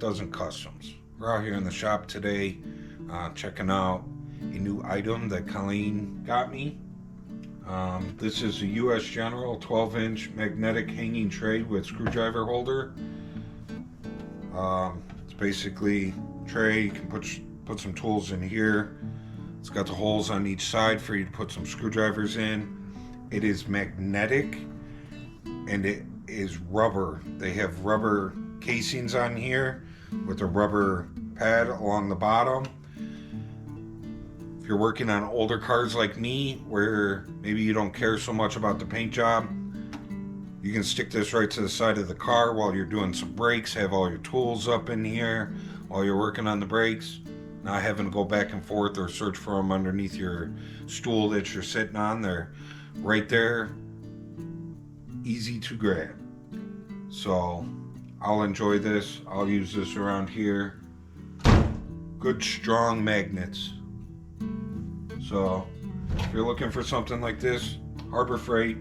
Dozen Customs. We're out here in the shop today checking out a new item that Colleen got me. This is a US General 12-inch magnetic hanging tray with screwdriver holder. It's basically a tray. You can put some tools in here. It's got the holes on each side for you to put some screwdrivers in. It is magnetic and it is rubber. They have rubber casings on here with a rubber pad along the bottom. If you're working on older cars like me, where maybe you don't care so much about the paint job, you can stick this right to the side of the car while you're doing some brakes, have all your tools up in here while you're working on the brakes, not having to go back and forth or search for them underneath your stool that you're sitting on. They're right there, easy to grab. So I'll enjoy this. I'll use this around here. Good strong magnets. So if you're looking for something like this, Harbor Freight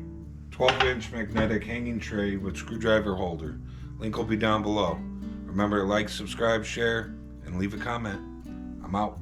12-inch magnetic hanging tray with screwdriver holder. Link will be down below. Remember to like, subscribe, share, and leave a comment. I'm out.